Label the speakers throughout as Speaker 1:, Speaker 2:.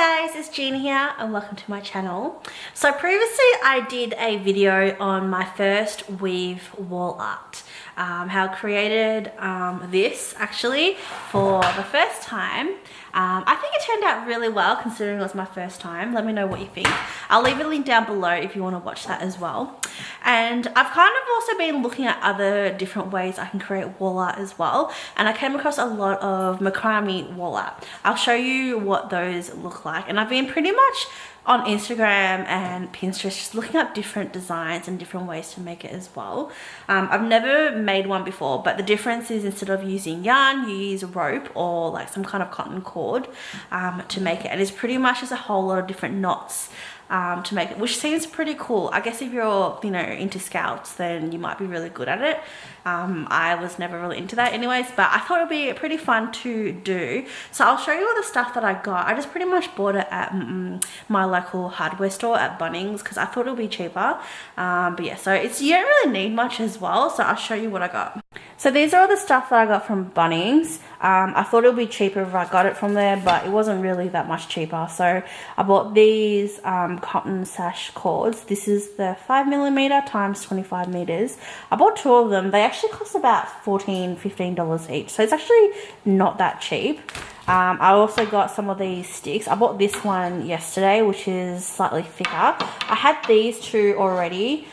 Speaker 1: Hi guys, it's Jean here and welcome to my channel. So previously I did a video on my first weave wall art, how I created this actually for the first time. I think it turned out really well considering it was my first time. Let me know what you think. I'll leave a link down below if you want to watch that as well. And I've kind of also been looking at other different ways I can create wall art as well, and I came across a lot of macrame wall art. I'll show you what those look like, and I've been pretty much on Instagram and Pinterest just looking up different designs and different ways to make it as well. I've never made one before, but the difference is instead of using yarn, you use rope or like some kind of cotton cord to make it, and it's pretty much just a whole lot of different knots to make it, which seems pretty cool. I guess if you're, you know, into scouts, then you might be really good at it. I was never really into that anyways, but I thought it'd be pretty fun to do. So I'll show you all the stuff that I got. I just pretty much bought it at my local hardware store at Bunnings because I thought it would be cheaper. But yeah, so you don't really need much as well, so I'll show you what I got. So these are all the stuff that I got from Bunnings. I thought it would be cheaper if I got it from there, but it wasn't really that much cheaper. So I bought these cotton sash cords. This is the 5mm times 25 meters. I bought two of them. They actually cost about $14–15 each, so it's actually not that cheap. I also got some of these sticks. I bought this one yesterday, which is slightly thicker. I had these two already,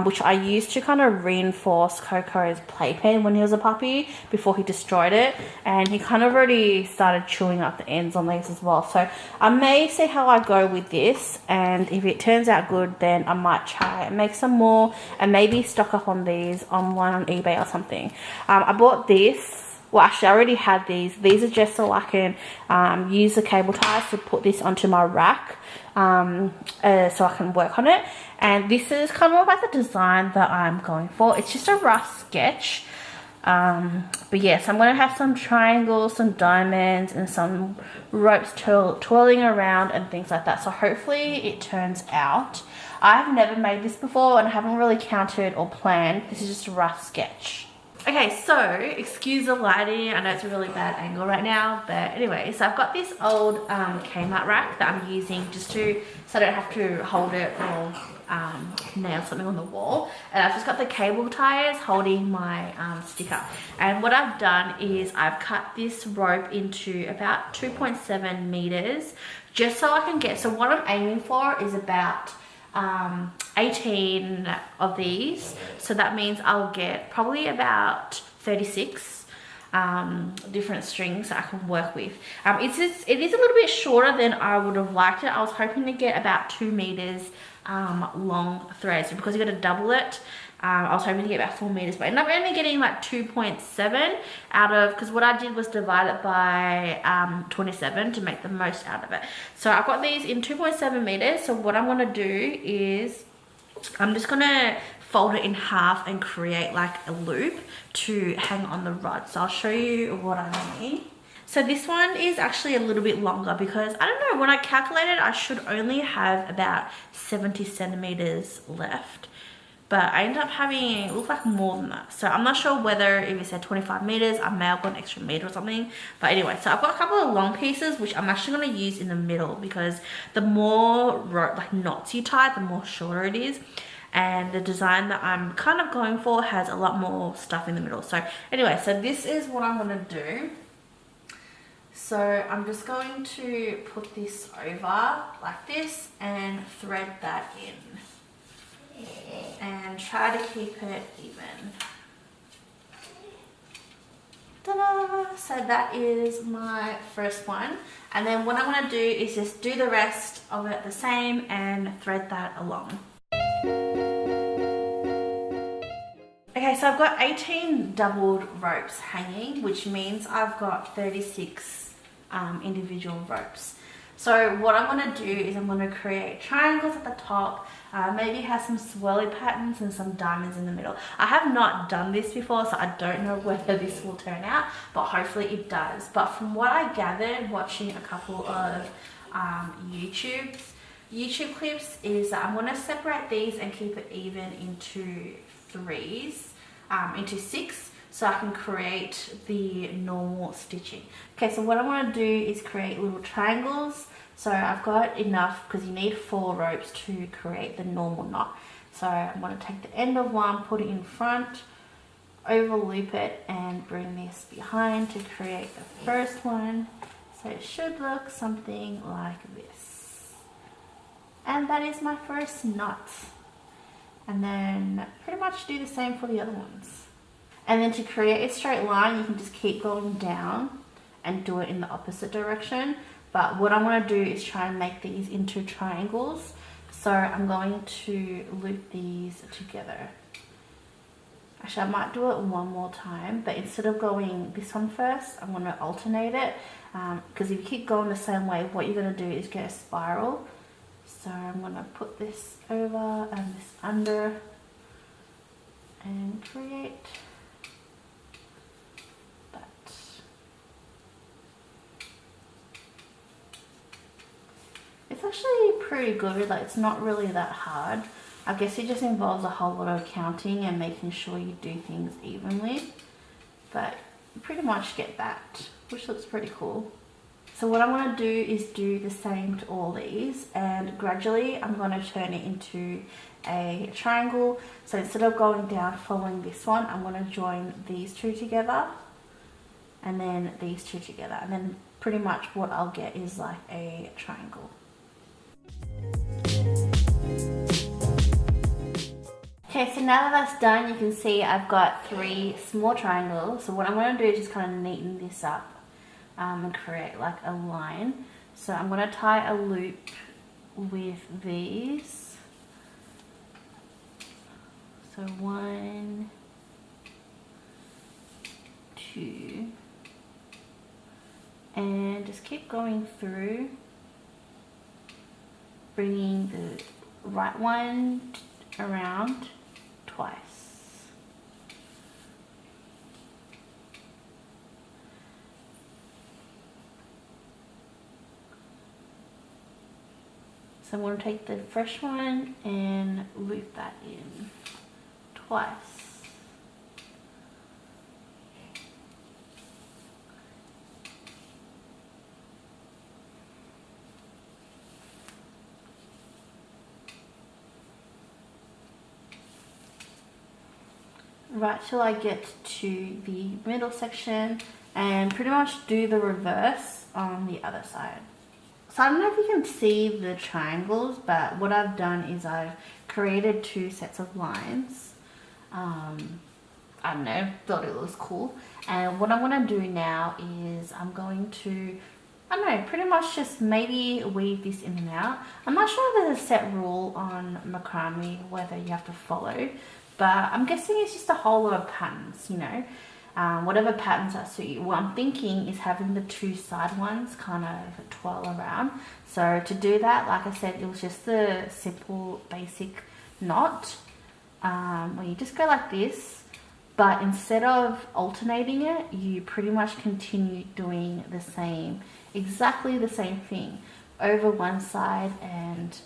Speaker 1: which I used to kind of reinforce Coco's playpen when he was a puppy before he destroyed it, and he kind of already started chewing up the ends on these as well. So I may see how I go with this, and if it turns out good, then I might try and make some more and maybe stock up on these online on eBay or something. I bought this. Well, actually, I already had these. These are just so I can use the cable ties to put this onto my rack so I can work on it. And this is kind of like the design that I'm going for. It's just a rough sketch. But yes, I'm going to have some triangles, some diamonds, and some ropes twirling around and things like that. So hopefully it turns out. I've never made this before and I haven't really counted or planned. This is just a rough sketch. Okay, so excuse the lighting. I know it's a really bad angle right now, but anyway, so I've got this old Kmart rack that I'm using just so I don't have to hold it or nail something on the wall. And I've just got the cable ties holding my sticker. And what I've done is I've cut this rope into about 2.7 meters just so I can get, so what I'm aiming for is about 18 of these, so that means I'll get probably about 36 different strings that I can work with. It is a little bit shorter than I would have liked it. I was hoping to get about 2 meters long threads, so because you got to double it, I was hoping to get about 4 meters, but I ended up only getting like 2.7 out of, because what I did was divide it by 27 to make the most out of it. So I've got these in 2.7 meters. So what I'm going to do is I'm just going to fold it in half and create like a loop to hang on the rod. So I'll show you what I mean. So this one is actually a little bit longer because I don't know, when I calculated I should only have about 70 centimeters left. But I ended up having, it looked like more than that. So I'm not sure whether if it said 25 meters, I may have got an extra meter or something. But anyway, so I've got a couple of long pieces, which I'm actually going to use in the middle because the more rope, like knots you tie, the more shorter it is. And the design that I'm kind of going for has a lot more stuff in the middle. So anyway, so this is what I'm going to do. So I'm just going to put this over like this and thread that in. And try to keep it even. Ta-da! So that is my first one. And then what I'm going to do is just do the rest of it the same and thread that along. Okay, so I've got 18 doubled ropes hanging, which means I've got 36 individual ropes. So what I'm going to do is I'm going to create triangles at the top, maybe have some swirly patterns and some diamonds in the middle. I have not done this before, so I don't know whether this will turn out, but hopefully it does. But from what I gathered watching a couple of YouTube clips is that I'm going to separate these and keep it even into into 6. So I can create the normal stitching. Okay, so what I want to do is create little triangles So I've got enough because you need 4 ropes to create the normal knot. So I'm going to take the end of one, put it in front, over loop it, and bring this behind to create the first one. So it should look something like this. And that is my first knot. And then pretty much do the same for the other ones. And then to create a straight line, you can just keep going down and do it in the opposite direction. But what I want to do is try and make these into triangles. So I'm going to loop these together. Actually, I might do it one more time, but instead of going this one first, I'm going to alternate it. Because if you keep going the same way, what you're going to do is get a spiral. So I'm going to put this over and this under and create that. It's actually pretty good, like it's not really that hard. I guess it just involves a whole lot of counting and making sure you do things evenly. But you pretty much get that, which looks pretty cool. So what I'm going to do is do the same to all these, and gradually I'm going to turn it into a triangle. So instead of going down following this one, I'm going to join these two together and then these two together, and then pretty much what I'll get is like a triangle. Okay, so now that that's done, you can see I've got 3 small triangles. So what I'm going to do is just kind of neaten this up and create like a line. So I'm going to tie a loop with these. So 1, 2, and just keep going through, bringing the right one around twice. So I'm going to take the fresh one and loop that in twice. Right till I get to the middle section, and pretty much do the reverse on the other side. So I don't know if you can see the triangles, but what I've done is I've created 2 sets of lines. I don't know, thought it was cool. And what I'm going to do now is I'm going to, I don't know, pretty much just maybe weave this in and out. I'm not sure if there's a set rule on macrame whether you have to follow, but I'm guessing it's just a whole lot of patterns, you know. Whatever patterns that suit you. What I'm thinking is having the 2 side ones kind of twirl around. So to do that, like I said, it was just the simple basic knot where you just go like this, but instead of alternating it, you pretty much continue doing the same, exactly the same thing over one side and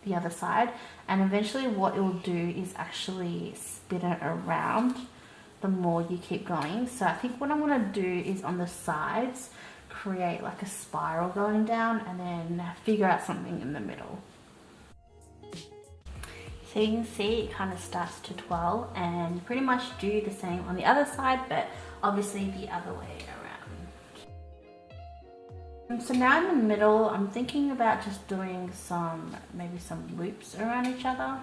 Speaker 1: the other side, and eventually what it will do is actually spin it around the more you keep going. So I think what I'm going to do is on the sides create like a spiral going down and then figure out something in the middle. So you can see it kind of starts to twirl, and you pretty much do the same on the other side, but obviously the other way around. So now in the middle, I'm thinking about just doing maybe some loops around each other.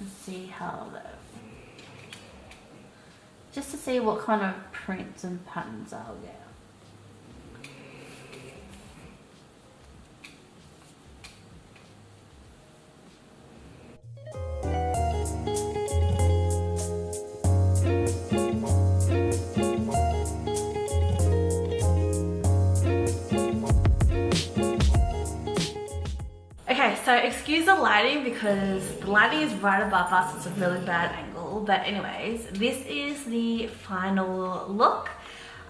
Speaker 1: And see how just to see what kind of prints and patterns I'll get. Okay, so excuse the lighting because the lighting is right above us. It's a really bad angle. But anyways, this is the final look.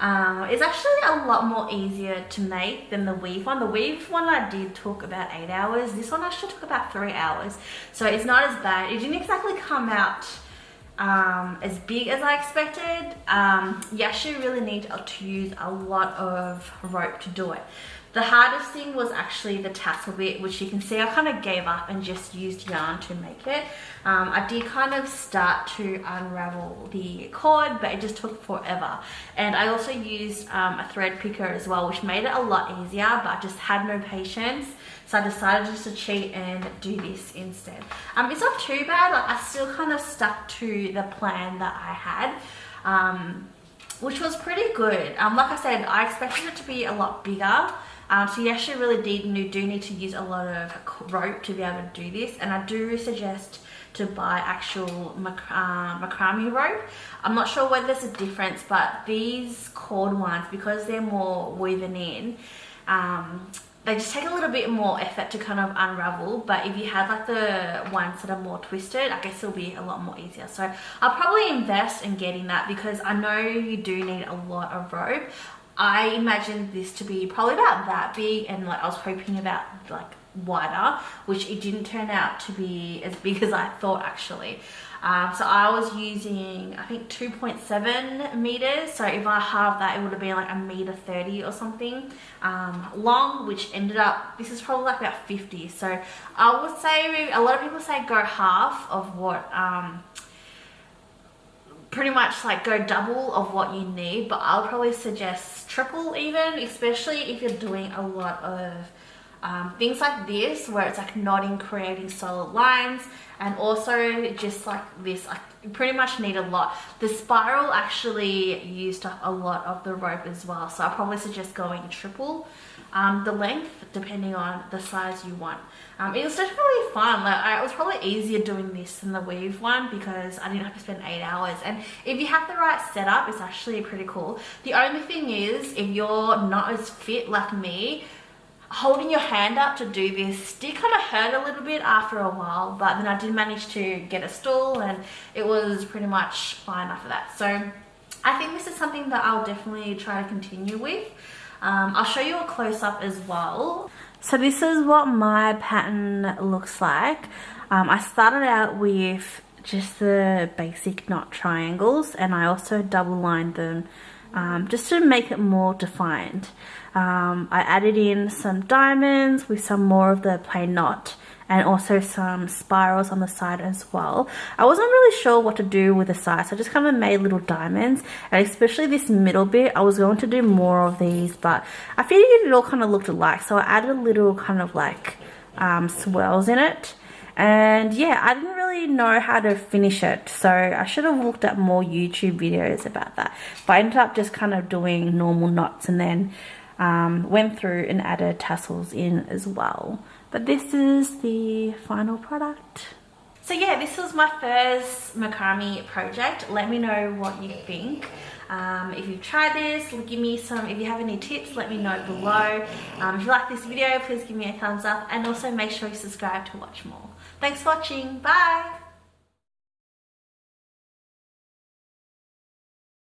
Speaker 1: It's actually a lot more easier to make than the weave one. The weave one I did took about 8 hours. This one actually took about 3 hours. So it's not as bad. It didn't exactly come out as big as I expected. You actually really need to use a lot of rope to do it. The hardest thing was actually the tassel bit, which you can see I kind of gave up and just used yarn to make it. I did kind of start to unravel the cord, but it just took forever. And I also used a thread picker as well, which made it a lot easier, but I just had no patience. So I decided just to cheat and do this instead. It's not too bad. Like, I still kind of stuck to the plan that I had, which was pretty good. Like I said, I expected it to be a lot bigger. So you actually really do need to use a lot of rope to be able to do this. And I do suggest to buy actual macrame rope. I'm not sure whether there's a difference, but these cord ones, because they're more woven in, they just take a little bit more effort to kind of unravel. But if you have like the ones that are more twisted, I guess it'll be a lot more easier. So I'll probably invest in getting that, because I know you do need a lot of rope. I imagined this to be probably about that big, and like I was hoping about like wider, which it didn't turn out to be as big as I thought actually. So I was using, I think, 2.7 meters. So if I halved that, it would have been like 1.30 meters or something long, which ended up, this is probably like about 50. So I would say, maybe, a lot of people say go half of what, pretty much like go double of what you need, but I'll probably suggest triple even, especially if you're doing a lot of things like this where it's like knotting, creating solid lines, and also just like this, like you pretty much need a lot. The spiral actually used up a lot of the rope as well, so I'll probably suggest going triple the length depending on the size you want. It was definitely fun. Like, it was probably easier doing this than the weave one because I didn't have to spend 8 hours, and if you have the right setup, it's actually pretty cool. The only thing is, if you're not as fit like me, holding your hand up to do this did kind of hurt a little bit after a while, but then I did manage to get a stool and it was pretty much fine after that. So I think this is something that I'll definitely try to continue with. I'll show you a close-up as well. So this is what my pattern looks like. I started out with just the basic knot triangles, and I also double lined them just to make it more defined. I added in some diamonds with some more of the plain knot, and also some spirals on the side as well. I wasn't really sure what to do with the sides, so I just kind of made little diamonds, and especially this middle bit, I was going to do more of these, but I figured it all kind of looked alike, so I added a little kind of like swirls in it. And yeah, I didn't really know how to finish it, so I should have looked at more YouTube videos about that. But I ended up just kind of doing normal knots, and then went through and added tassels in as well. But this is the final product. So yeah, this was my first macrame project. Let me know what you think. If you've tried this, give me some, if you have any tips, let me know below. If you like this video, please give me a thumbs up, and also make sure you subscribe to watch more. Thanks for watching, bye!